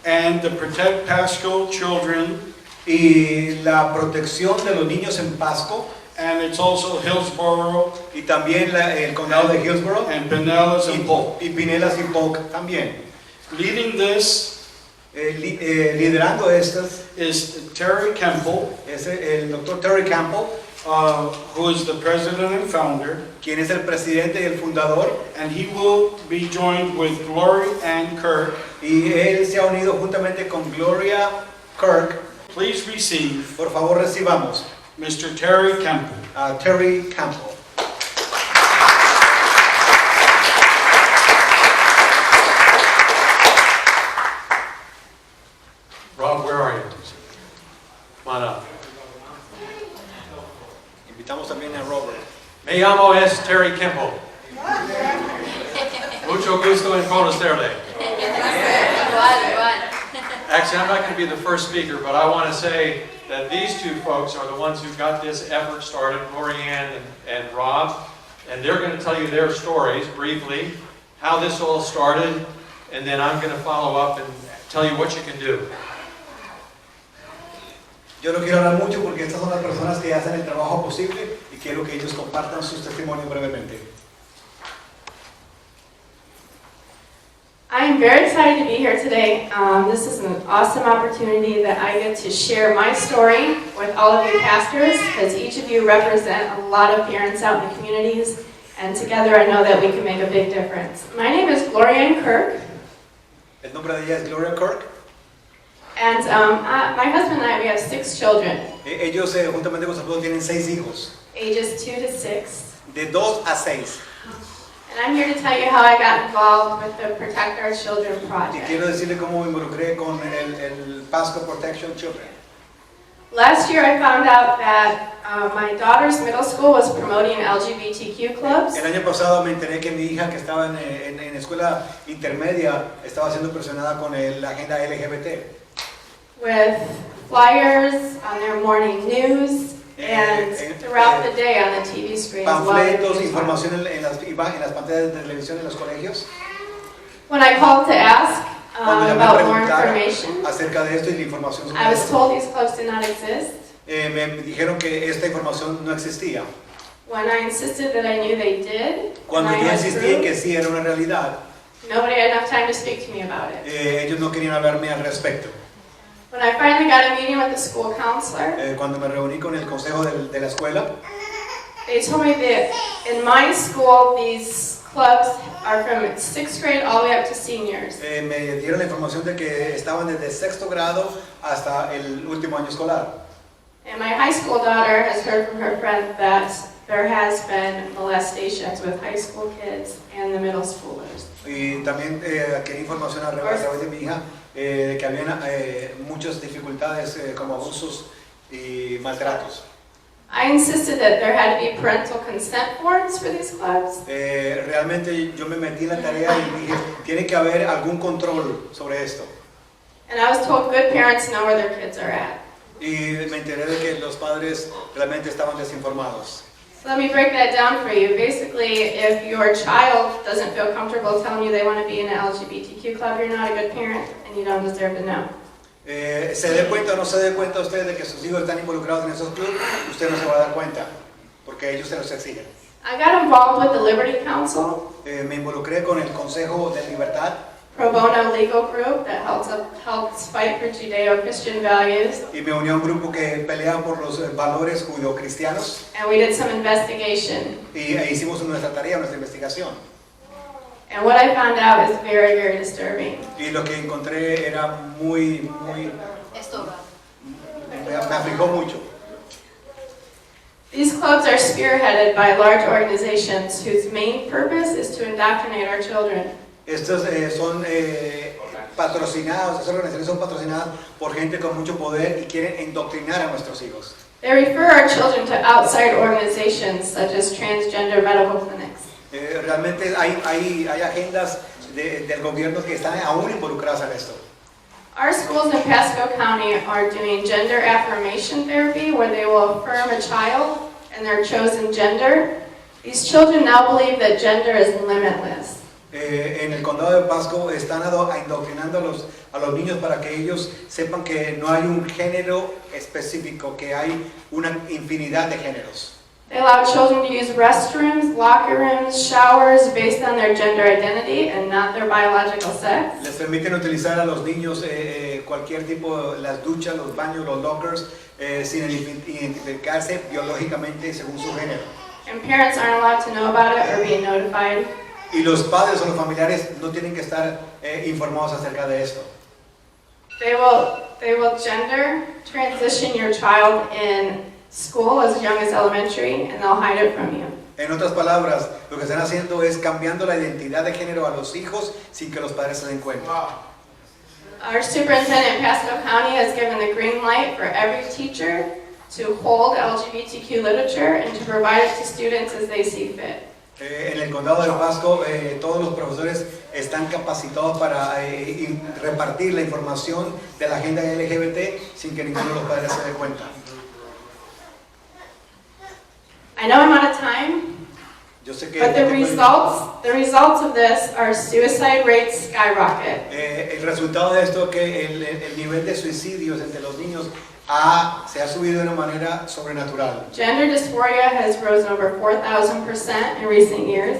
and the Protect Pasco Children, y la protección de los niños en Pasco, and it's also Hillsborough, y también el condado de Hillsborough, and Pinellas and Polk. y Pinellas y Polk también. Leading this Liderando estas is Terry Campbell, es el Dr. Terry Campbell, who is the president and founder, quien es el presidente y el fundador, and he will be joined with GloriAnne Kirk. y él se ha unido juntamente con Gloria Kirk. Please receive Por favor, recibamos Mr. Terry Campbell. a Terry Campbell. Rob, where are you? Come on up. Invitamos también a Robert. Me llamo es Terry Campbell. Mucho gusto en conocerle. Actually, I'm not going to be the first speaker, but I want to say that these two folks are the ones who got this effort started, GloriAnne and Rob, and they're going to tell you their stories briefly, how this all started, and then I'm going to follow up and tell you what you can do. Yo no quiero hablar mucho porque estas son las personas que hacen el trabajo posible y quiero que ellos compartan sus testimonios brevemente. I am very excited to be here today. This is an awesome opportunity that I get to share my story with all of you pastors, because each of you represent a lot of parents out in the communities, and together I know that we can make a big difference. My name is GloriAnne Kirk. El nombre de ella es Gloria Kirk. And my husband and I, we have 6 children, Ellos juntamente con su esposo tienen 6 hijos, ages 2 to 6. de 2 a 6. And I'm here to tell you how I got involved with the Protect Our Children Y project. quiero decirle cómo me involucré con el Pasco Protection Children. Last year I found out that my daughter's middle school was promoting LGBTQ clubs. El año pasado me enteré que mi hija, que estaba en escuela intermedia, estaba siendo presionada con la agenda LGBT. With flyers on their morning news and throughout the day on the TV screens. Panfletos, información en las pantallas de televisión en los colegios. When I called to ask Cuando llamé a about more preguntar information, acerca de esto y la información sobre I was esto, told these clubs did not exist. me dijeron que esta información no existía. When I insisted that I knew they did, Cuando and I yo had insistí en proof, que sí era una realidad, nobody had enough time to speak to me about it. ellos no querían hablarme al respecto. When I finally got a meeting with the school counselor, Cuando me reuní con el consejo de la escuela, they told me that in my school these clubs are from 6th grade all the way up to seniors. me dieron la información de que estaban desde sexto grado hasta el último año escolar. And my high school daughter has heard from her friend that there has been molestations with high school kids and the middle schoolers. Y también quería información a través de mi hija de que había muchas dificultades como abusos y maltratos. I insisted that there had to be parental consent forms for these clubs. Realmente yo me metí en la tarea y dije, tiene que haber algún control sobre esto. And I was told good parents know where their kids are at. Y me enteré de que los padres realmente estaban desinformados. So let me break that down for you. Basically, if your child doesn't feel comfortable telling you they want to be in an LGBTQ club, you're not a good parent and you don't deserve to know. Se dé cuenta o no se dé cuenta usted de que sus hijos están involucrados en esos clubes, usted no se va a dar cuenta, porque ellos se los exigen. I got involved with the Liberty Council, Me involucré con el Consejo de Libertad, pro bono legal group that helps fight for Judeo-Christian values, y me uní a un grupo que pelea por los valores judio-cristianos, and we did some investigation. y hicimos nuestra tarea, nuestra investigación. And what I found out is very, very disturbing. Y lo que encontré era muy, me afligó mucho. These clubs are spearheaded by large organizations whose main purpose is to indoctrinate our children. Estos son patrocinados, esas organizaciones son patrocinadas por gente con mucho poder y quieren indoctrinar a nuestros hijos. They refer our children to outside organizations such as transgender medical clinics. Realmente hay agendas del gobierno que están aún involucradas en esto. Our schools in Pasco County are doing gender affirmation therapy, where they will affirm a child and their chosen gender. These children now believe that gender is limitless. En el condado de Pasco están indoctrinando a los niños para que ellos sepan que no hay un género específico, que hay una infinidad de géneros. They allow children to use restrooms, locker rooms, showers based on their gender identity and not their biological sex. Les permiten utilizar a los niños cualquier tipo, las duchas, los baños, los lockers, sin identificarse biológicamente según su género. And parents aren't allowed to know about it or be notified. Y los padres o los familiares no tienen que estar informados acerca de esto. They will gender transition your child in school as young as elementary, and they'll hide it from you. En otras palabras, lo que están haciendo es cambiando la identidad de género a los hijos sin que los padres se den cuenta. Our superintendent in Pasco County has given the green light for every teacher to hold LGBTQ literature and to provide it to students as they see fit. En el condado de Pasco, todos los profesores están capacitados para repartir la información de la agenda LGBT sin que ninguno de los padres se dé cuenta. I know I'm out of time, Yo sé que but the results of this are suicide rates skyrocket. el resultado de esto es que el nivel de suicidios entre los niños se ha subido de una manera sobrenatural. Gender dysphoria has risen over 4,000% in recent years.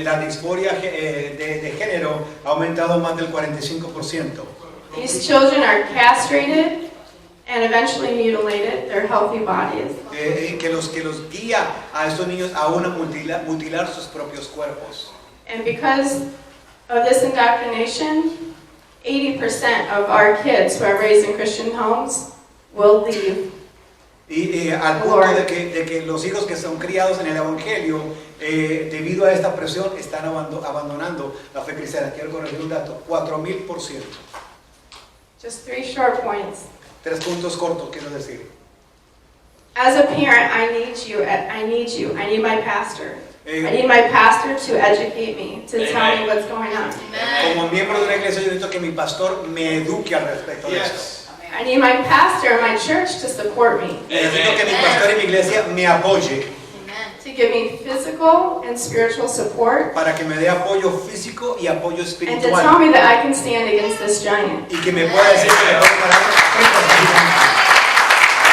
La disforia de género ha aumentado más del 45%. These children are castrated and eventually mutilated their healthy bodies. Que los guía a estos niños a mutilar sus propios cuerpos. And because of this indoctrination, 80% of our kids who are raised in Christian homes will leave. Y al punto de que los hijos que son criados en el Evangelio, debido a esta presión, están abandonando la fe cristiana. Quiero corregir un dato, 4,000%. Just 3 short points. 3 puntos cortos, quiero decir. As a parent, I need you. I need my pastor. I need my pastor to educate me, to tell me what's going on. Como miembro de una iglesia, yo necesito que mi pastor me eduque al respecto de esto. I need my pastor and my church to support me. Necesito que mi pastor y mi iglesia me apoye. To give me physical and spiritual support. Para que me dé apoyo físico y apoyo And to espiritual. tell me that I can stand against this giant. Y que me pueda decir que me puedo parar frente a este gigante.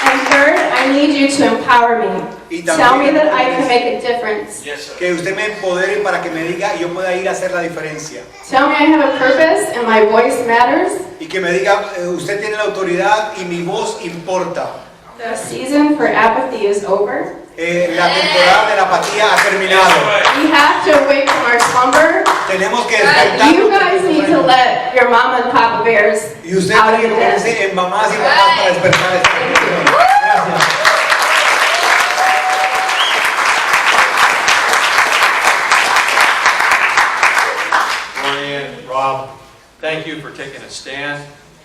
And third, I need you to empower me. Y Tell me también that I can make a difference. que usted me empodere para que me diga y yo pueda ir a hacer la diferencia. Tell me I have a purpose and my voice matters. Y que me diga, usted tiene la autoridad y mi voz importa. The season for apathy is over. La temporada de la apatía ha terminado. We have to wake from our slumber. Tenemos que You despertar. guys need to let your mama and papa bears Y usted out of tiene the que nest. convertirse en mamás y papás para despertar esta generación. Gracias. GloriAnne, Rob, thank you for taking a stand.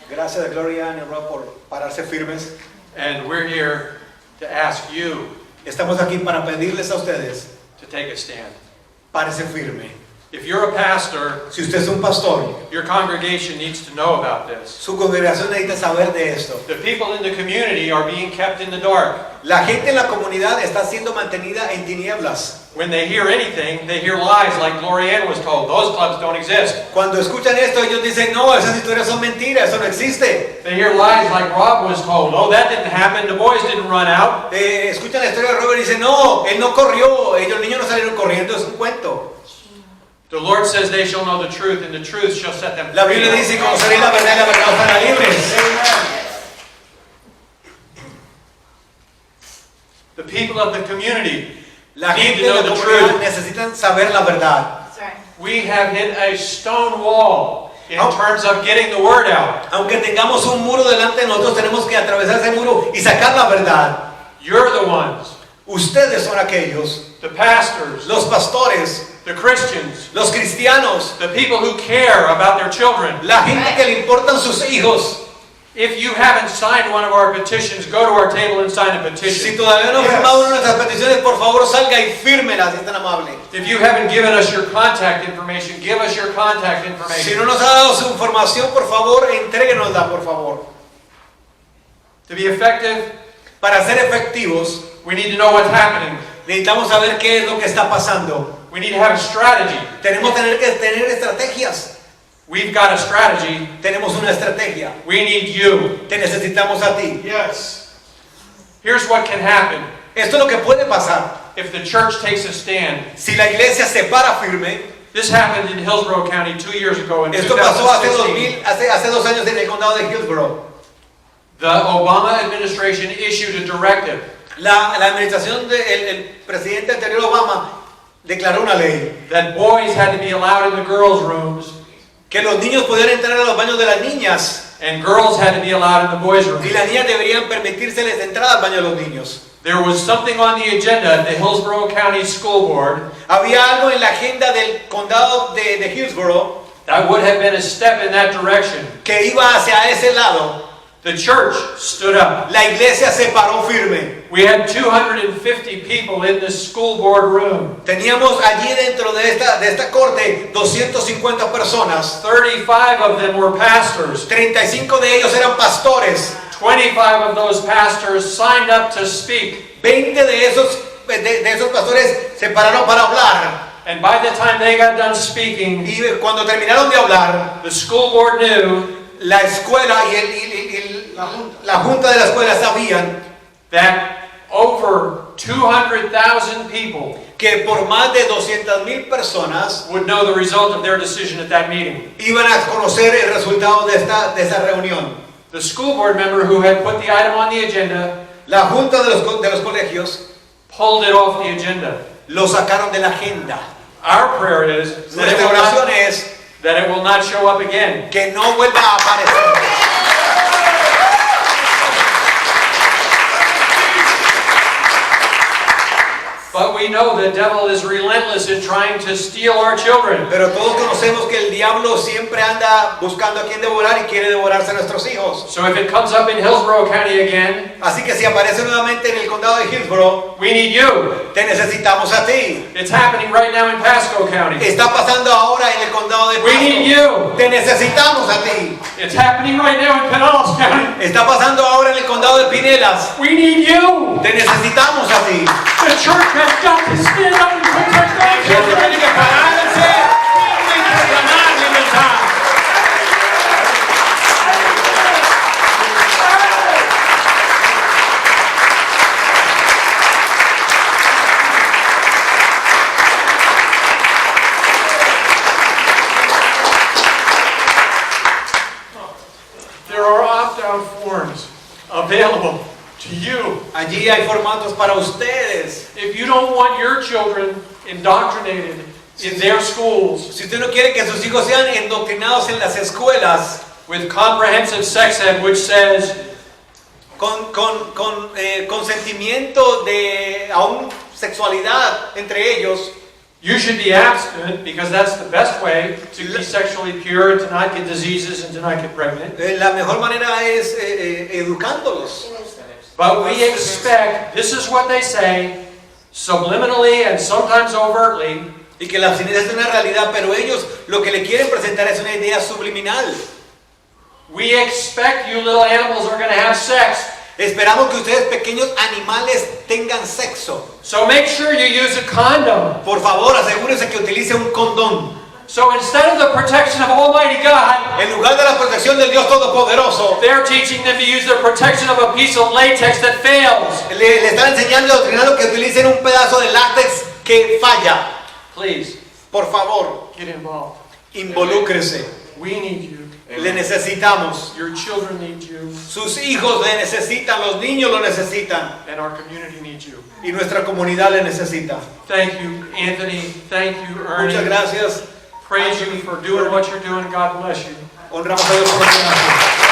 Gracias a GloriAnne y Rob por pararse firmes. And we're here to ask you Estamos aquí para pedirles a ustedes, to take a stand. párese firme. If you're a pastor, Si usted es un pastor, your congregation needs to know about this. su congregación necesita saber de esto. The people in the community are being kept in the dark. La gente en la comunidad está siendo mantenida en tinieblas. When they hear anything, they hear lies like GloriAnne was told. Those clubs don't exist. Cuando escuchan esto, ellos dicen, no, esas historias son mentiras, eso no existe. They hear lies like Rob was told. Oh, that didn't happen. The boys didn't run out. Escuchan la historia de Robert y dicen, no, él no corrió, los niños no salieron corriendo, es un cuento. The Lord says they shall know the truth, and the truth shall set them La free. Biblia dice, conoceréis la verdad y la verdad os hará libres. The people of the community La need gente to de know la the comunidad truth. necesitan saber la verdad. We have hit a stone wall in Oh. terms of getting the word out. Aunque tengamos un muro delante de nosotros, tenemos que atravesar ese muro y sacar la verdad. You're the ones, Ustedes son aquellos, the pastors, los pastores, the Christians, los cristianos, the people who care about their children. la gente que le importan sus hijos. If you haven't signed one of our petitions, go to our table and sign a Si petition. todavía no han firmado una de nuestras peticiones, por favor salga y fírmela, si es tan amable. If you haven't given us your contact information, give us your contact Si information. no nos ha dado su información, por favor, entréguenosla, por favor. To be effective, Para ser efectivos, we need to know what's happening. Necesitamos saber qué es lo que está pasando. We need to have a strategy. Tenemos que tener estrategias. We've got a strategy. Tenemos una estrategia. We need you. Te necesitamos a ti. Yes. Here's what can happen Esto es lo que puede pasar. if the church takes a stand. Si la iglesia se para firme. This happened in Hillsborough County 2 years ago in Esto pasó hace 2016. hace 2 años en el condado de Hillsborough. The Obama administration issued a directive La administración del presidente anterior Obama declaró una ley that boys had to be allowed in the girls' rooms que los niños pudieran entrar a los baños de las niñas and girls had to be allowed in the boys' rooms. y las niñas deberían permitírseles entrar al baño de los niños. There was something on the agenda at the Hillsborough County School Board Había algo en la agenda del condado de Hillsborough that would have been a step in that direction. que iba hacia ese lado. The church stood up. La iglesia se paró firme. We had 250 people in the school board room. Teníamos allí dentro de esta corte 250 personas. 35 of them were pastors. 35 de ellos eran pastores. 25 of those pastors signed up to speak. 20 de esos pastores se pararon para hablar. And by the time they got done speaking, Y cuando terminaron de hablar, the school board knew la escuela y la junta de la escuela sabían that over 200,000 people que por más de 200,000 personas would know the result of their decision at that meeting. iban a conocer el resultado de esa reunión. The school board member who had put the item on the agenda La junta de los colegios pulled it off the agenda. lo sacaron de la agenda. Our prayer is that Nuestra oración es it will not show up again. que no vuelva a aparecer. But we know the devil is relentless in trying to steal our children. Pero todos conocemos que el diablo siempre anda buscando a quien devorar y quiere devorarse a nuestros hijos. So if it comes up in Hillsborough County again, Así que si aparece nuevamente en el condado de Hillsborough, we need you. te necesitamos a ti. It's happening right now in Pasco County. Está pasando ahora en el condado de We need Pasco. you. Te necesitamos a ti. It's happening right now in Pinellas County. Está pasando ahora en el condado de Pinellas. We need you. Te necesitamos a ti. The church has got to stand up and protect our La iglesia tiene que children. pararse firme y proclamar libertad. There are opt-out forms available to you. Allí hay formatos para ustedes. If you don't want your children indoctrinated in their schools Si usted no quiere que sus hijos sean endoctrinados en las escuelas with comprehensive sex ed, which says con consentimiento de aún sexualidad entre ellos, you should be abstinent because that's the best way to be sexually pure and to not get diseases and to not get pregnant. la mejor manera es educándolos. But we expect, this is what they say, subliminally and sometimes overtly, Y que la abstinencia es una realidad, pero ellos lo que le quieren presentar es una idea subliminal. we expect you little animals are going to have sex. Esperamos que ustedes pequeños animales tengan sexo. So make sure you use a condom. Por favor, asegúrense que utilice un condón. So instead of the protection of Almighty God, En lugar de la protección del Dios Todopoderoso, they're teaching them to use the protection of a piece of latex that fails. le están enseñando y adoctrinando que utilicen un pedazo de látex que falla. Please, Por favor, get involved. involúcrese. We need you. Le necesitamos. Your children need you. Sus hijos le necesitan, los niños lo necesitan. And our community needs you. Y nuestra comunidad le necesita. Thank you, Anthony. Thank you, Ernie. Muchas gracias. Praise you for doing what you're doing. God bless you. Honramos a Dios por lo que hace.